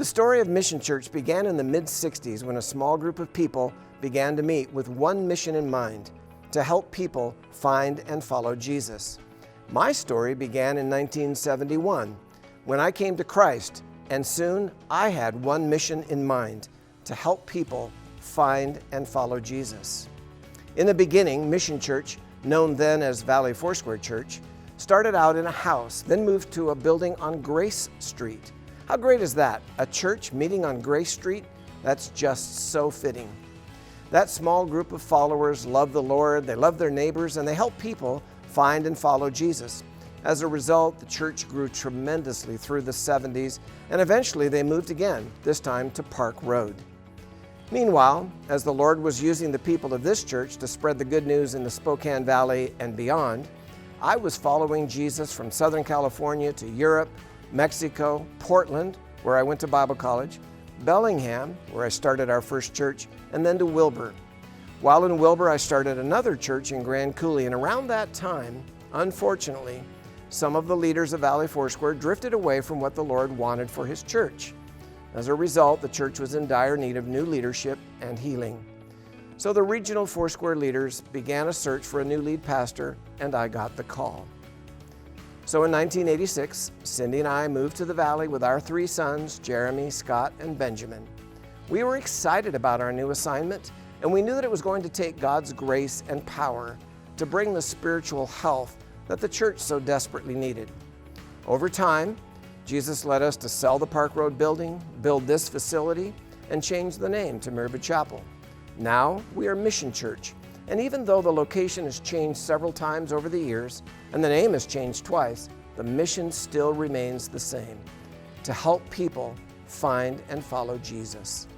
The story of Mission Church began in the mid-60s when a small group of people began to meet with one mission in mind: to help people find and follow Jesus. My story began in 1971 when I came to Christ, and soon I had one mission in mind: to help people find and follow Jesus. In the beginning, Mission Church, known then as Valley Foursquare Church, started out in a house, then moved to a building on Grace Street. How great is that? A church meeting on Grace Street? That's just so fitting. That small group of followers love the Lord, they love their neighbors, and they help people find and follow Jesus. As a result, the church grew tremendously through the 70s, and eventually they moved again, this time to Park Road. Meanwhile, as the Lord was using the people of this church to spread the good news in the Spokane Valley and beyond, I was following Jesus from Southern California to Europe, Mexico, Portland, where I went to Bible college, Bellingham, where I started our first church, and then to Wilbur. While in Wilbur, I started another church in Grand Coulee, and around that time, unfortunately, some of the leaders of Valley Foursquare drifted away from what the Lord wanted for His church. As a result, the church was in dire need of new leadership and healing. So the regional Foursquare leaders began a search for a new lead pastor, and I got the call. So in 1986, Cindy and I moved to the Valley with our 3 sons, Jeremy, Scott, and Benjamin. We were excited about our new assignment, and we knew that it was going to take God's grace and power to bring the spiritual health that the church so desperately needed. Over time, Jesus led us to sell the Park Road building, build this facility, and change the name to Mirabud Chapel. Now we are Mission Church, and even though the location has changed several times over the years, and the name has changed twice, the mission still remains the same: to help people find and follow Jesus.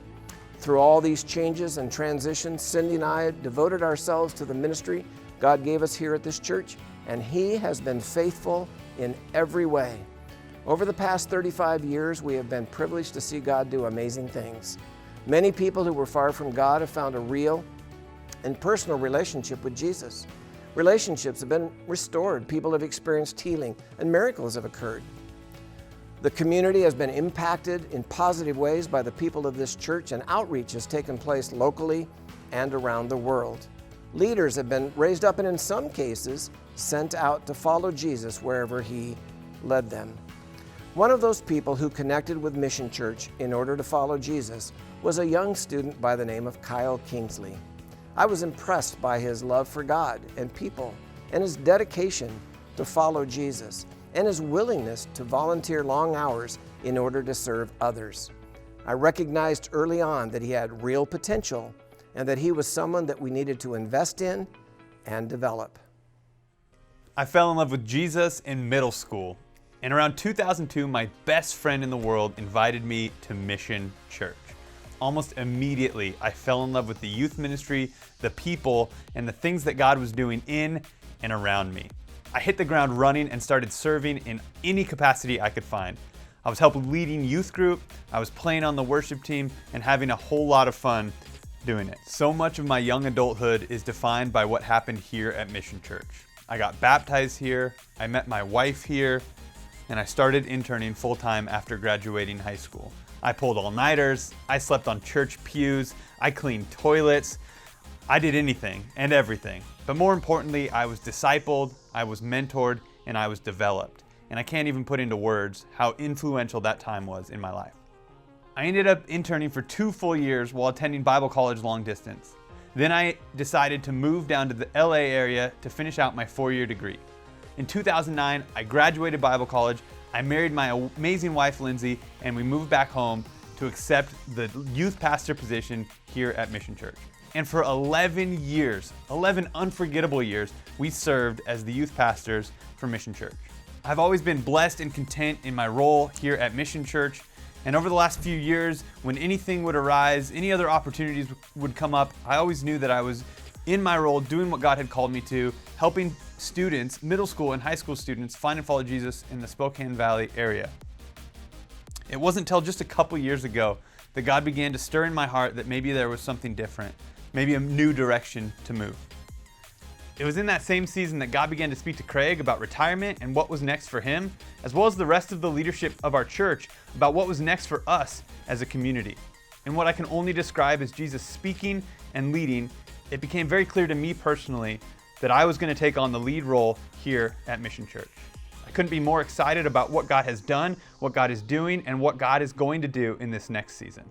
Through all these changes and transitions, Cindy and I devoted ourselves to the ministry God gave us here at this church, and He has been faithful in every way. Over the past 35 years, we have been privileged to see God do amazing things. Many people who were far from God have found a real and personal relationship with Jesus. Relationships have been restored, people have experienced healing, and miracles have occurred. The community has been impacted in positive ways by the people of this church, and outreach has taken place locally and around the world. Leaders have been raised up and, in some cases, sent out to follow Jesus wherever He led them. One of those people who connected with Mission Church in order to follow Jesus was a young student by the name of Kyle Kingsley. I was impressed by his love for God and people, and his dedication to follow Jesus, and his willingness to volunteer long hours in order to serve others. I recognized early on that he had real potential and that he was someone that we needed to invest in and develop. I fell in love with Jesus in middle school. And around 2002, my best friend in the world invited me to Mission Church. Almost immediately, I fell in love with the youth ministry, the people, and the things that God was doing in and around me. I hit the ground running and started serving in any capacity I could find. I was helping leading youth group, I was playing on the worship team, and having a whole lot of fun doing it. So much of my young adulthood is defined by what happened here at Mission Church. I got baptized here, I met my wife here, and I started interning full-time after graduating high school. I pulled all-nighters, I slept on church pews, I cleaned toilets, I did anything and everything. But more importantly, I was discipled, I was mentored, and I was developed. And I can't even put into words how influential that time was in my life. I ended up interning for 2 full years while attending Bible college long distance. Then I decided to move down to the LA area to finish out my 4-year degree. In 2009, I graduated Bible college, I married my amazing wife, Lindsay, and we moved back home to accept the youth pastor position here at Mission Church. And for 11 years, 11 unforgettable years, we served as the youth pastors for Mission Church. I've always been blessed and content in my role here at Mission Church. And over the last few years, when anything would arise, any other opportunities would come up, I always knew that I was in my role doing what God had called me to, helping students, middle school and high school students, find and follow Jesus in the Spokane Valley area. It wasn't until just a couple years ago that God began to stir in my heart that maybe there was something different, maybe a new direction to move. It was in that same season that God began to speak to Craig about retirement and what was next for him, as well as the rest of the leadership of our church about what was next for us as a community. In what I can only describe as Jesus speaking and leading, it became very clear to me personally that I was going to take on the lead role here at Mission Church. I couldn't be more excited about what God has done, what God is doing, and what God is going to do in this next season.